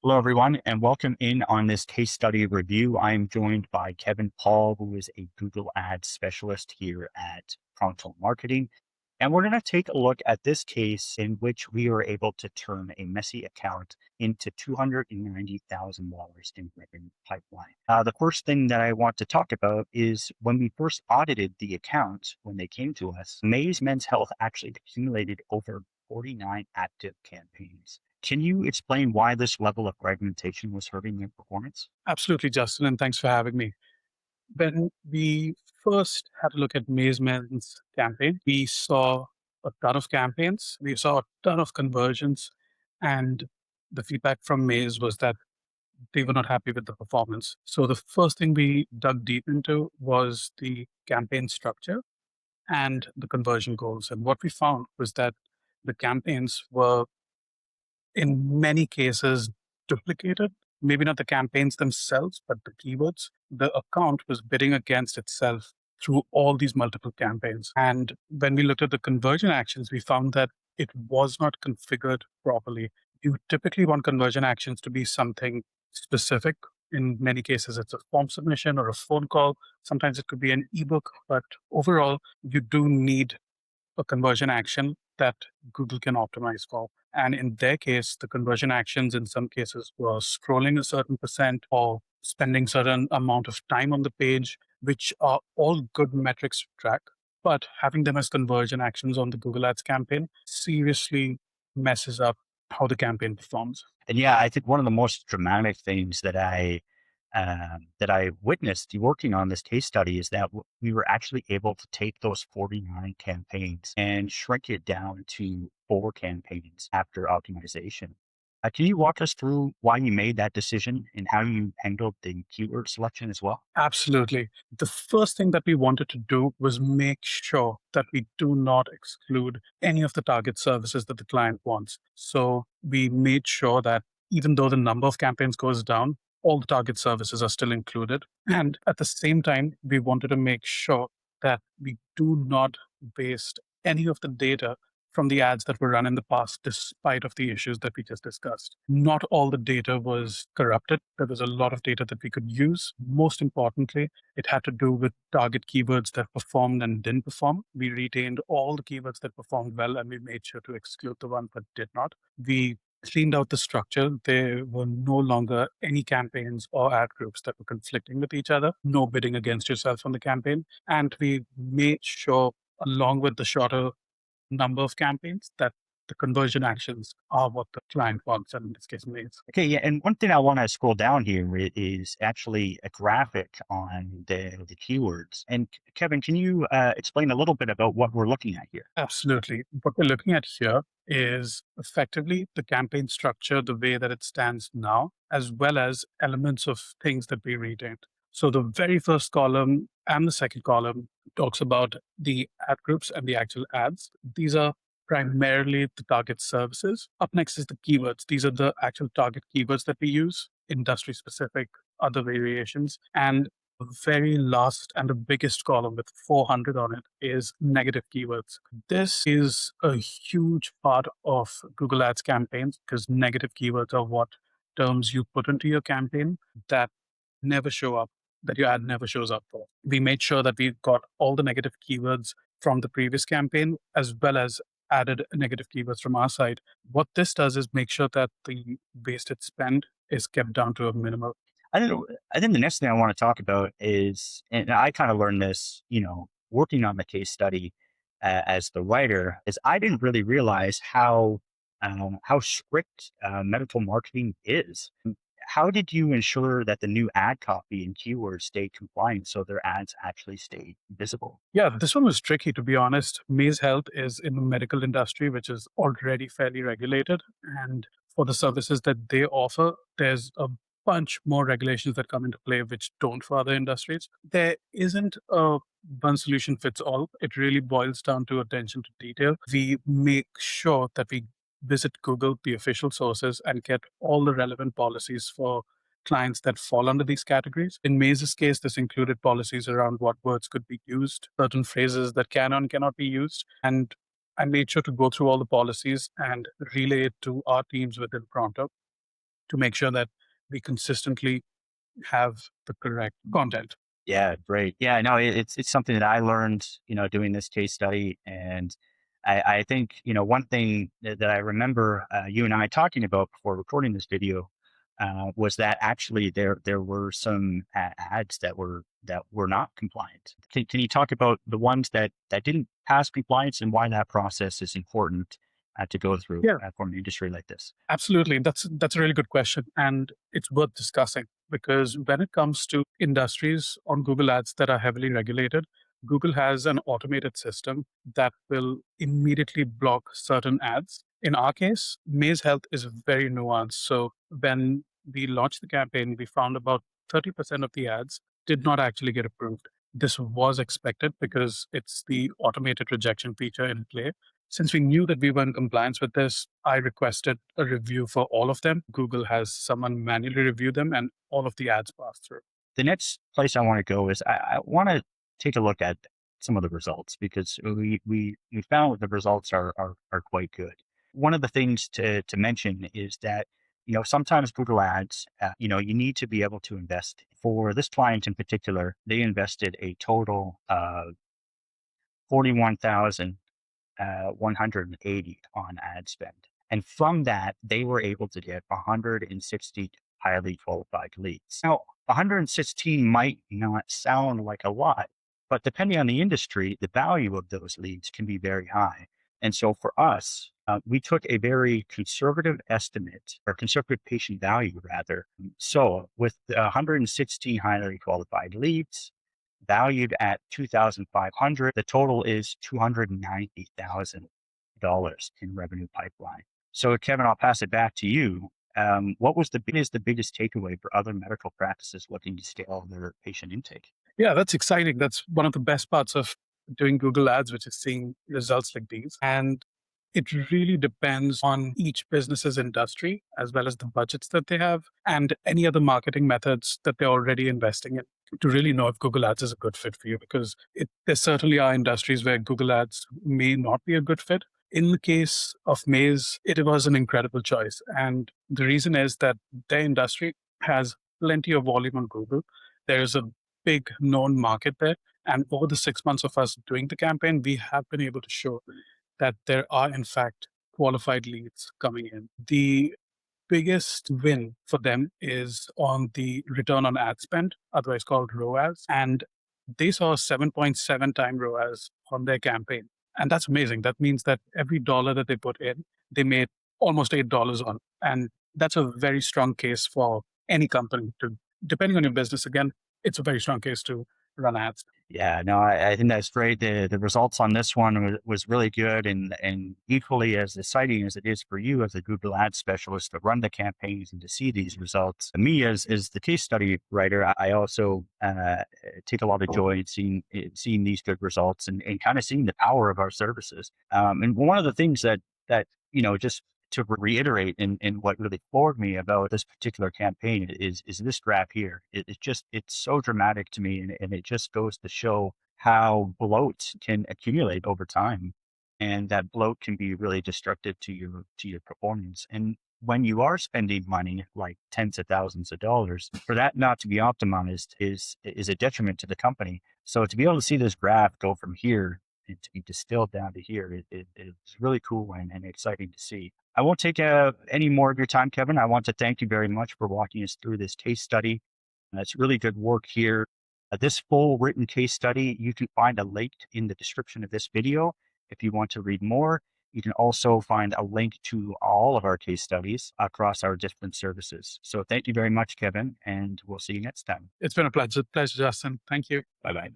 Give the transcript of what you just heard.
Hello, everyone, and welcome in on this case study review. I am joined by Kevin Paul, who is a Google Ads specialist here at Pronto Marketing. And we're going to take a look at this case in which we were able to turn a messy account into $290,000 in revenue pipeline. The first thing that I want to talk about is when we first audited the account, when they came to us, Maze Men's Health actually accumulated over 49 active campaigns. Can you explain why this level of fragmentation was hurting their performance? Absolutely, Justin, and thanks for having me. When we first had a look at Maze Men's campaign, we saw a ton of campaigns, we saw a ton of conversions, and the feedback from Maze was that they were not happy with the performance. So the first thing we dug deep into was the campaign structure and the conversion goals. And what we found was that the campaigns were in many cases duplicated. Maybe not the campaigns themselves, but the keywords. The account was bidding against itself through all these multiple campaigns. And when we looked at the conversion actions, we found that it was not configured properly. You typically want conversion actions to be something specific. In many cases, it's a form submission or a phone call. Sometimes it could be an ebook, but overall, you do need a conversion action that Google can optimize for. And in their case, the conversion actions in some cases were scrolling a certain percent or spending certain amount of time on the page, which are all good metrics to track. But having them as conversion actions on the Google Ads campaign seriously messes up how the campaign performs. And yeah, I think one of the most dramatic things that I witnessed working on this case study is that we were actually able to take those 49 campaigns and shrink it down to 4 campaigns after optimization. Can you walk us through why you made that decision and how you handled the keyword selection as well? Absolutely. The first thing that we wanted to do was make sure that we do not exclude any of the target services that the client wants. So we made sure that even though the number of campaigns goes down, all the target services are still included. And at the same time, we wanted to make sure that we do not waste any of the data from the ads that were run in the past, despite of the issues that we just discussed. Not all the data was corrupted. There was a lot of data that we could use. Most importantly, it had to do with target keywords that performed and didn't perform. We retained all the keywords that performed well, and we made sure to exclude the ones that did not. We cleaned out the structure. There were no longer any campaigns or ad groups that were conflicting with each other, no bidding against yourself on the campaign. And we made sure, along with the shorter number of campaigns, that the conversion actions are what the client wants, and in this case, Maze. Okay, yeah, and one thing I want to scroll down here is actually a graphic on the keywords. And Kevin, can you explain a little bit about what we're looking at here? Absolutely. What we're looking at here is effectively the campaign structure, the way that it stands now, as well as elements of things that we retained. So the very first column and the second column talks about the ad groups and the actual ads. These are primarily the target services. Up next is the keywords. These are the actual target keywords that we use, industry specific, other variations. And the very last and the biggest column with 400 on it is negative keywords. This is a huge part of Google Ads campaigns because negative keywords are what terms you put into your campaign that never show up, that your ad never shows up for. We made sure that we got all the negative keywords from the previous campaign as well as added negative keywords from our side. What this does is make sure that the wasted spend is kept down to a minimal. I think the next thing I want to talk about is, and I kind of learned this, working on the case study as the writer, is I didn't really realize how strict medical marketing is. How did you ensure that the new ad copy and keywords stayed compliant so their ads actually stayed visible? Yeah, this one was tricky, to be honest. Maze Health is in the medical industry, which is already fairly regulated. And for the services that they offer, there's a bunch more regulations that come into play, which don't for other industries. There isn't a one solution fits all. It really boils down to attention to detail. We make sure that we visit Google, the official sources, and get all the relevant policies for clients that fall under these categories. In Maze's case, this included policies around what words could be used, certain phrases that can and cannot be used. And I made sure to go through all the policies and relay it to our teams within Pronto. to make sure that we consistently have the correct content. Yeah, great. Yeah, no, it's something that I learned, doing this case study, and I think one thing that I remember you and I talking about before recording this video was that actually there were some ads that were not compliant. Can you talk about the ones that didn't pass compliance and why that process is important to go through Yeah, for an industry like this? absolutely. That's a really good question, and it's worth discussing because when it comes to industries on Google Ads that are heavily regulated, Google has an automated system that will immediately block certain ads. In our case, Maze Health is very nuanced. So when we launched the campaign, we found about 30% of the ads did not actually get approved. This was expected because it's the automated rejection feature in play. Since we knew that we were in compliance with this, I requested a review for all of them. Google has someone manually review them, and all of the ads pass through. The next place I want to go is I want to take a look at some of the results because we found the results are quite good. One of the things to mention is that sometimes Google Ads, you need to be able to invest. For this client in particular, they invested a total of 41,000 180 on ad spend. And from that, they were able to get 160 highly qualified leads. Now, 116 might not sound like a lot, but depending on the industry, the value of those leads can be very high. And so for us, we took a very conservative estimate or conservative patient value rather. So with the 116 highly qualified leads, valued at 2,500. The total is $290,000 in revenue pipeline. So Kevin, I'll pass it back to you. What was the biggest takeaway for other medical practices looking to scale their patient intake? Yeah, that's exciting. That's one of the best parts of doing Google Ads, which is seeing results like these. And it really depends on each business's industry, as well as the budgets that they have and any other marketing methods that they're already investing in to really know if Google Ads is a good fit for you. Because there certainly are industries where Google Ads may not be a good fit. In the case of Maze, it was an incredible choice. And the reason is that their industry has plenty of volume on Google. There's a big known market there. And over the 6 months of us doing the campaign, we have been able to show that there are, in fact, qualified leads coming in. The biggest win for them is on the return on ad spend, otherwise called ROAS. And they saw a 7.7 time ROAS on their campaign. And that's amazing. That means that every dollar that they put in, they made almost $8 on. And that's a very strong case for any company to, depending on your business, again, it's a very strong case to run ads. Yeah, no, I think that's great. The results on this one was really good and equally as exciting as it is for you as a Google Ads specialist to run the campaigns and to see these results. Me as the case study writer, I also take a lot of joy in seeing these good results and kind of seeing the power of our services. And one of the things that just to reiterate and what really floored me about this particular campaign is this graph here. It's so dramatic to me and it just goes to show how bloat can accumulate over time. And that bloat can be really destructive to your performance. And when you are spending money like tens of thousands of dollars, for that not to be optimized is a detriment to the company. So to be able to see this graph go from here and to be distilled down to here, it's really cool and exciting to see. I won't take any more of your time, Kevin. I want to thank you very much for walking us through this case study. It's really good work here. This full written case study, you can find a link in the description of this video if you want to read more. You can also find a link to all of our case studies across our different services. So thank you very much, Kevin, and we'll see you next time. It's been a pleasure, Justin. Thank you. Bye bye.